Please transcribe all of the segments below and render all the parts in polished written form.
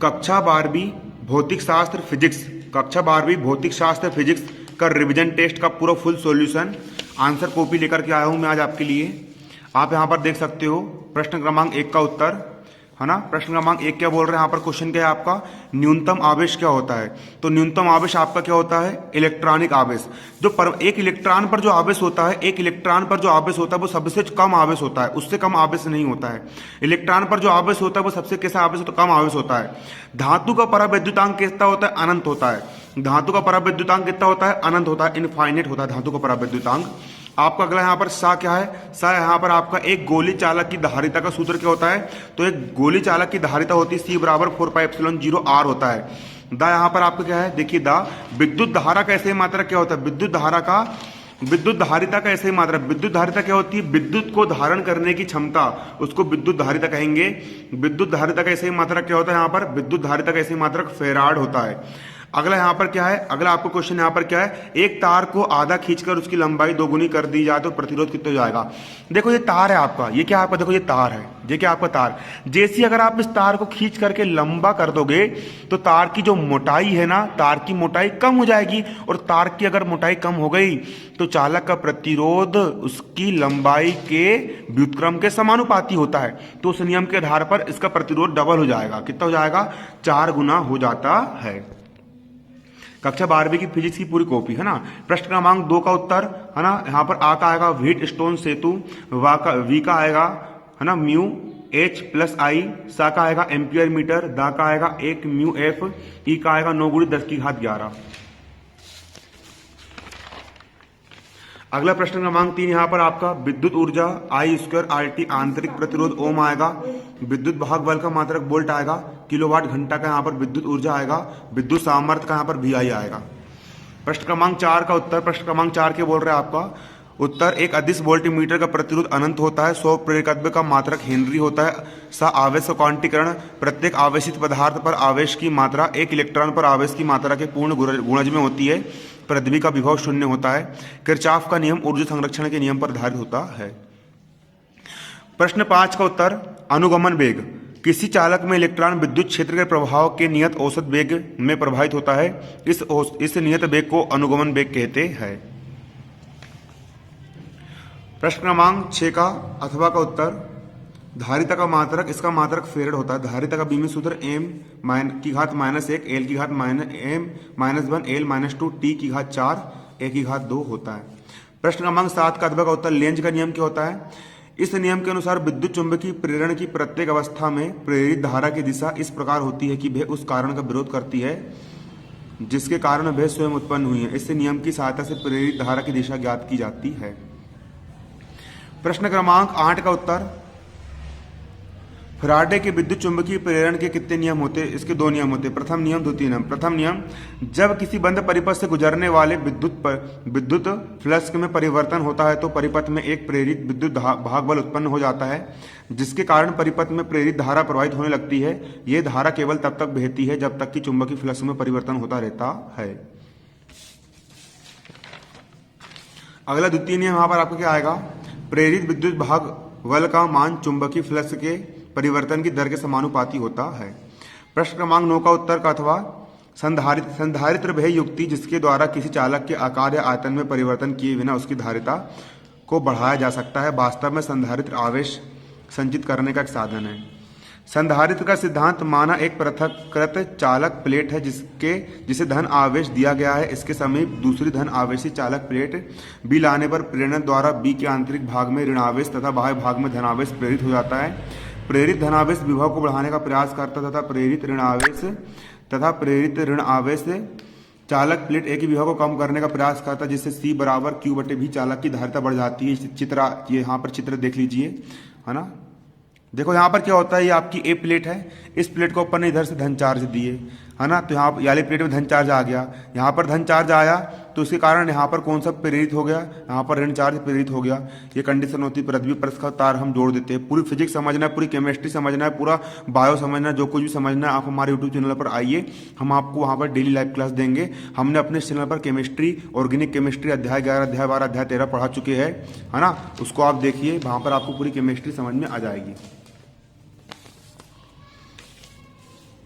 कक्षा 12वीं भौतिक शास्त्र फिजिक्स, कक्षा 12वीं भौतिक शास्त्र फिजिक्स का रिवीजन टेस्ट का पूरा फुल सॉल्यूशन आंसर कॉपी लेकर के आया हूं मैं आज आपके लिए। आप यहां पर देख सकते हो प्रश्न क्रमांक 1 का उत्तर, है ना। प्रश्न क्रमांक 1 क्या बोल रहे हैं यहाँ पर, क्वेश्चन क्या है आपका, न्यूनतम आवेश क्या होता है। तो न्यूनतम आवेश आपका क्या होता है, इलेक्ट्रॉनिक आवेश। जो एक इलेक्ट्रॉन पर जो आवेश होता है, एक इलेक्ट्रॉन पर जो आवेश होता है वो सबसे कम आवेश होता है, उससे कम आवेश नहीं होता है। इलेक्ट्रॉन पर जो आवेश होता है वो सबसे कैसा आवेश होता है, कम आवेश होता है। धातु का परावैद्युतांक कितना होता है, अनंत होता है। धातु का परावैद्युतांक कितना होता है, अनंत होता है, इनफाइनेट होता है धातु का परावैद्युतांक। आपका अगला यहाँ पर सा क्या है, सा यहाँ पर आपका एक गोली चालक की धारिता का सूत्र क्या होता है। तो एक गोली चालक की धारिता होती है सी बराबर 4πε0 r होता है। दा यहाँ पर आपका क्या है, देखिए दा विद्युत धारा का ऐसे मात्रक क्या होता है, विद्युत धारिता का ऐसे मात्रक। विद्युत धारिता क्या होती है, विद्युत को धारण करने की क्षमता, उसको विद्युत धारिता कहेंगे। विद्युत धारिता का ऐसे मात्रक क्या होता है, यहाँ पर विद्युत धारिता का ऐसे मात्रक फेराड होता है। अगला यहाँ पर क्या है, अगला आपको क्वेश्चन यहाँ पर क्या है, एक तार को आधा खींचकर उसकी लंबाई दोगुनी कर दी जाए तो प्रतिरोध कितना हो जाएगा। देखो ये तार है आपका, ये क्या आपका, देखो ये तार है, ये क्या आपका तार। जैसे अगर आप इस तार को खींच करके लंबा कर दोगे तो तार की जो मोटाई है ना, तार की मोटाई कम हो जाएगी। और तार की अगर मोटाई कम हो गई तो चालक का प्रतिरोध उसकी लंबाई के व्युत्क्रम के समानुपाती होता है। तो उस नियम के आधार पर इसका प्रतिरोध डबल हो जाएगा। कितना हो जाएगा, 4 गुना हो जाता है। कक्षा 12वीं की फिजिक्स की पूरी कॉपी, है ना। प्रश्न क्रमांक 2 का उत्तर, है ना, यहाँ पर आ का आएगा व्हीट स्टोन सेतु, वी का आएगा, है ना, म्यू H + I, सा का आएगा एम्पियर मीटर, दा का आएगा 1 म्यू F, ई का आएगा 9 × 10⁻11। अगला प्रश्न क्रमांक 3 यहाँ पर आपका विद्युत ऊर्जा I² RT आंतरिक प्रतिरोध ओम आएगा, विद्युत भाग बल का मात्रक वोल्ट आएगा, किलोवाट घंटा का यहाँ पर विद्युत ऊर्जा आएगा, विद्युत सामर्थ्य का यहाँ पर VI आएगा। प्रश्न क्रमांक 4 का उत्तर, प्रश्न क्रमांक 4 के बोल रहे हैं आपका उत्तर, एक अदिश वोल्टमीटर का प्रतिरोध अनंत होता है, 100 प्रेरकत्व का मात्रक हेनरी होता है। सा आवेश का क्वांटीकरण, प्रत्येक आवेशित पदार्थ पर आवेश की मात्रा एक इलेक्ट्रॉन पर आवेश की मात्रा के पूर्ण गुणज में होती है। पृथ्वी का विभव 0 होता है। किरचॉफ का नियम ऊर्जा संरक्षण के नियम पर आधारित होता है। प्रश्न 5 का उत्तर, अनुगमन वेग, किसी चालक में इलेक्ट्रॉन विद्युत क्षेत्र के प्रभाव के नियत औसत वेग में प्रभावित होता है। इस नियत वेग को अनुगमन वेग कहते हैं। प्रश्न क्रमांक 6 का अथवा का उत्तर, धारिता का मात्रक, इसका मात्रक फेरेड होता है। धारिता का बीमी सूत्र m⁻⁻1 l⁻m⁻1 l⁻2 t⁻4 1/2 होता है। प्रश्न क्रमांक 7 का अथवा का उत्तर, लेंज का नियम क्या होता है। इस नियम के अनुसार विद्युत चुंबकीय प्रेरण की प्रत्येक अवस्था में प्रेरित धारा की दिशा इस प्रकार होती है कि वह उस कारण का विरोध करती है जिसके कारण वह स्वयं उत्पन्न हुई है। इस नियम की सहायता से प्रेरित धारा की दिशा ज्ञात की जाती है। प्रश्न क्रमांक 8 का उत्तर, फैराडे के विद्युत चुंबकीय प्रेरण के कितने नियम होते हैं। इसके 2 नियम होते हैं, प्रथम नियम द्वितीय नियम। प्रथम नियम, जब किसी बंद परिपथ से गुजरने वाले विद्युत फ्लक्स में परिवर्तन होता है तो परिपथ में एक प्रेरित विद्युत भाग बल उत्पन्न हो जाता है जिसके कारण परिपथ में प्रेरित धारा प्रवाहित होने लगती है। यह धारा केवल तब तक बहती है जब तक कि चुंबकीय फ्लक्स में परिवर्तन होता रहता है। अगला द्वितीय नियम यहाँ पर आपको क्या आएगा, प्रेरित विद्युत भाग बल का मान चुंबकीय फ्लक्स के परिवर्तन की दर के समानुपाती होता है। प्रश्न क्रमांक 9 का उत्तर का अथवा, संधारित्र वह युक्ति जिसके द्वारा किसी चालक के आकार या आयतन में परिवर्तन किए बिना उसकी धारिता को बढ़ाया जा सकता है। वास्तव में संधारित्र आवेश संचित करने का एक साधन है। संधारित्र का सिद्धांत माना एक पृथक्कृत चालक प्लेट है जिसे धन आवेश दिया गया है। इसके समीप दूसरी धन आवेशी चालक प्लेट बी लाने पर प्रेरण द्वारा बी के आंतरिक भाग में ऋण आवेश तथा बाह्य भाग में धनावेश प्रेरित हो जाता है। प्रेरित धनावेश विभव को बढ़ाने का प्रयास करता तथा प्रेरित ऋण आवेश चालक प्लेट ए की विभव को कम करने का प्रयास करता जिससे C = Q/V चालक की धारिता बढ़ जाती है। चित्र, ये यहाँ पर चित्र देख लीजिए, है ना। देखो यहाँ पर क्या होता है, ये आपकी ए प्लेट है, इस प्लेट को ऊपर ने इधर से धन चार्ज दिए, है ना। तो यहाँ वाली प्लेट में धन चार्ज आ गया, यहाँ पर धन चार्ज आया तो उसके कारण यहाँ पर कौन सा प्रेरित हो गया, यहाँ पर ऋण चार्ज प्रेरित हो गया। ये कंडीशन होती है। पृथ्वी पर इसका तार हम जोड़ देते हैं। पूरी फिजिक्स समझना है, पूरी केमिस्ट्री समझना है, पूरा बायो समझना है, जो कुछ भी समझना है आप हमारे यूट्यूब चैनल पर आइए, हम आपको वहाँ पर डेली लाइव क्लास देंगे। हमने अपने चैनल पर केमिस्ट्री, ऑर्गेनिक केमिस्ट्री अध्याय 11, अध्याय 12, अध्याय 13 पढ़ा चुके हैं, है ना। उसको आप देखिए, वहाँ पर आपको पूरी केमिस्ट्री समझ में आ जाएगी।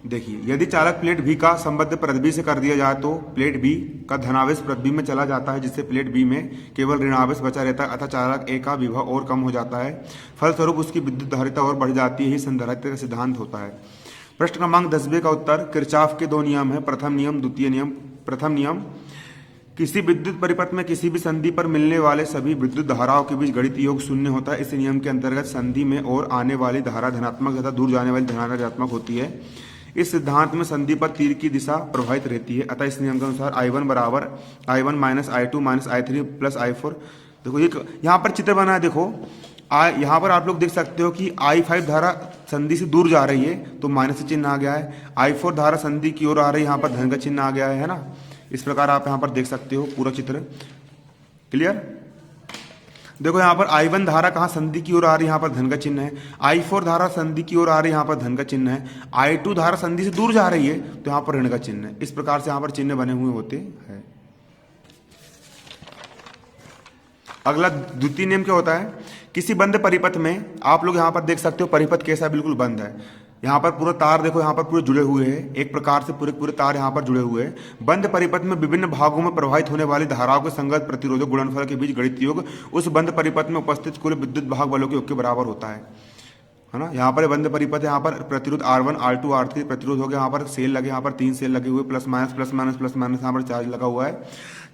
देखिए, यदि चालक प्लेट बी का संबद्ध पृथ्वी बी से कर दिया जाए तो प्लेट बी का धनावेश पृथ्वी बी में चला जाता है, जिससे प्लेट बी में केवल ऋणावेश बचा रहता है, अतः चालक ए का विभव और कम हो जाता है। फलस्वरूप उसकी विद्युत धारिता और बढ़ जाती है। ही संधारित्र का सिद्धांत होता है। प्रश्न क्रमांक 10 का उत्तर किरचॉफ के 2 नियम है। प्रथम नियम, द्वितीय नियम। प्रथम नियम, किसी विद्युत परिपथ में किसी भी संधि पर मिलने वाले सभी विद्युत धाराओं के बीच गणितीय योग शून्य होता है। इस नियम के अंतर्गत संधि में और आने वाली धारा धनात्मक तथा दूर जाने वाली धारा ऋणात्मक होती है। इस सिद्धांत में संधि पर तीर की दिशा प्रभावित रहती है, अतः इस नियम के अनुसार I1 बराबर I1 minus I2 minus I3 plus I4। देखो ये यहाँ पर चित्र बना है। देखो यहाँ पर आप लोग देख सकते हो कि I5 धारा संधि से दूर जा रही है तो माइनस का चिन्ह आ गया है। I4 धारा संधि की ओर आ रही है, यहाँ पर धन का चिन्ह आ गया है ना। इस प्रकार आप यहाँ पर देख सकते हो पूरा चित्र। क्लियर? देखो यहाँ पर I1 धारा कहाँ संधि की ओर आ रही है, यहाँ पर धन का चिन्ह है। I4 धारा संधि की ओर आ रही है, यहाँ पर धन का चिन्ह है। I2 धारा संधि से दूर जा रही है तो यहाँ पर ऋण का चिन्ह है। इस प्रकार से यहाँ पर चिन्ह बने हुए होते हैं। अगला द्वितीय नियम क्या होता है? किसी बंद परिपथ में आप लोग यहाँ पर देख सकते हो परिपथ कैसा है, बिल्कुल बंद है। यहाँ पर पूरा तार देखो, यहाँ पर पूरे जुड़े हुए हैं, एक प्रकार से पूरे तार यहाँ पर जुड़े हुए हैं। बंद परिपथ में विभिन्न भागों में प्रवाहित होने वाली धाराओं के संगत प्रतिरोधक गुणनफल के बीच गणितीय योग उस बंद परिपथ में उपस्थित कुल विद्युत भाग बलों के योग के बराबर होता है ना। यहाँ पर बंद परिपथ है, यहाँ पर प्रतिरोध R1 R2 R3 प्रतिरोध हो गया, यहाँ पर सेल लगे, यहाँ पर 3 सेल लगे हुए, plus minus plus minus plus minus, यहाँ पर चार्ज लगा हुआ है।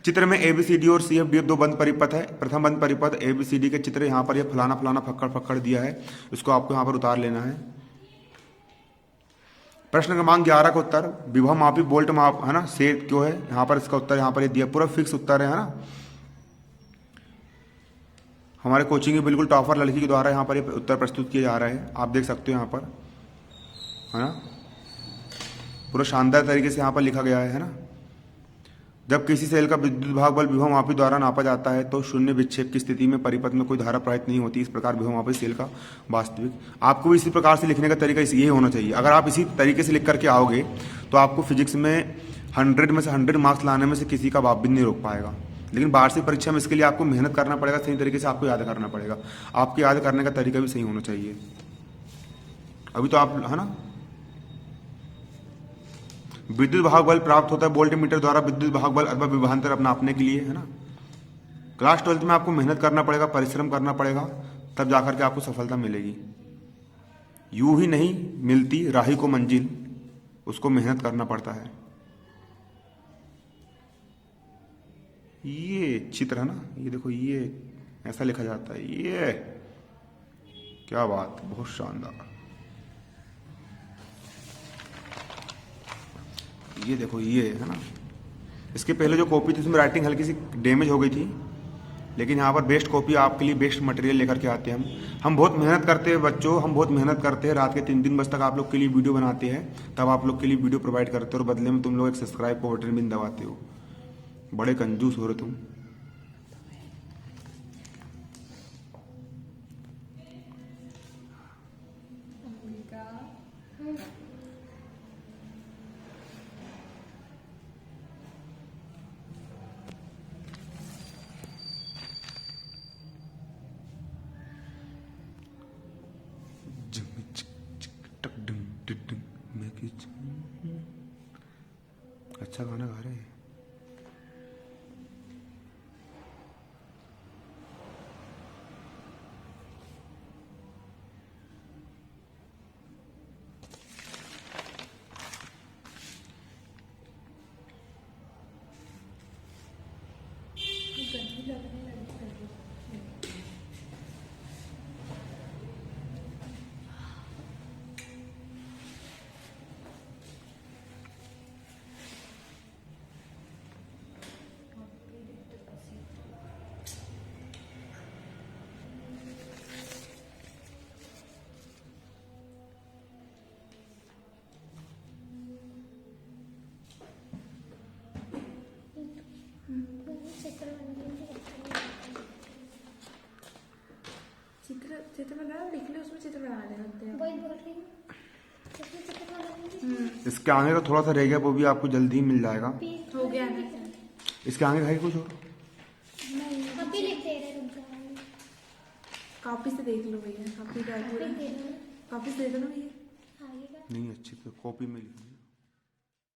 चित्र में ABCD और CFD 2 बंद परिपथ है। प्रथम बंद परिपथ ABCD के चित्र, यहाँ पर ये फलाना फलाना फक्कड़ फक्कड़ दिया है, इसको आपको यहाँ पर उतार लेना है। प्रश्न क्रमांक 11 का उत्तर विभव मापी वोल्ट माप है ना, से क्यों है यहाँ पर, इसका उत्तर यहाँ पर ये दिया, पूरा फिक्स उत्तर है ना। हमारे कोचिंग की बिल्कुल टॉपर लड़की के द्वारा यहाँ पर ये उत्तर प्रस्तुत किया जा रहा है, आप देख सकते हो यहाँ पर है ना। पूरा शानदार तरीके से यहाँ पर लिखा गया है ना। जब किसी सेल का विद्युत भाग बल विभव मापी द्वारा नापा जाता है तो शून्य विक्षेप की स्थिति में परिपथ में कोई धारा प्रवाहित नहीं होती। इस प्रकार विभव मापी सेल का वास्तविक। आपको भी इसी प्रकार से लिखने का तरीका यही होना चाहिए। अगर आप इसी तरीके से लिख करके आओगे तो आपको फिजिक्स में 100 में से 100 मार्क्स लाने में से किसी का बाप भी नहीं रोक पाएगा। लेकिन वार्षिक परीक्षा में इसके लिए आपको मेहनत करना पड़ेगा, सही तरीके से आपको याद करना पड़ेगा। आपके याद करने का तरीका भी सही होना चाहिए। अभी तो आप है ना, विद्युत भाग बल प्राप्त होता है वोल्ट मीटर द्वारा विद्युत भाग बल अथवा विभवांतर अपना नापने के लिए है ना। क्लास 12th में आपको मेहनत करना पड़ेगा, परिश्रम करना पड़ेगा, तब जाकर के आपको सफलता मिलेगी। यूं ही नहीं मिलती राही को मंजिल, उसको मेहनत करना पड़ता है। ये चित्र है ना, ये देखो, ये ऐसा लिखा जाता है। ये क्या बात, बहुत शानदार। ये देखो, ये है ना। इसके पहले जो कॉपी थी उसमें राइटिंग हल्की सी डैमेज हो गई थी, लेकिन यहाँ पर बेस्ट कॉपी आपके लिए बेस्ट मटेरियल लेकर के आते हैं हम बहुत मेहनत करते हैं बच्चों, हम बहुत मेहनत करते हैं। रात के 3-3 बजे तक आप लोग के लिए वीडियो बनाते हैं, तब आप लोग के लिए वीडियो प्रोवाइड करते हो और बदले में तुम लोग एक सब्सक्राइब का बटन भी दबाते हो। बड़े कंजूस हो रहे तुम। अच्छा गाना गा रहे हैं। चित्र बना लिख लो, उसमें चित्र बना देना। वही बोल रही हूँ, चित्र बना। इसके आगे का थोड़ा सा रह गया, वो भी आपको जल्दी ही मिल जाएगा। हो गया ना। इसके आगे है कुछ और? अभी लिख दे रहे, रुक जाओ। कॉपी से देख लो भैया, कॉपी से दे दो ना भैया। आगे का नहीं अच्छी तो कॉपी में लिखना।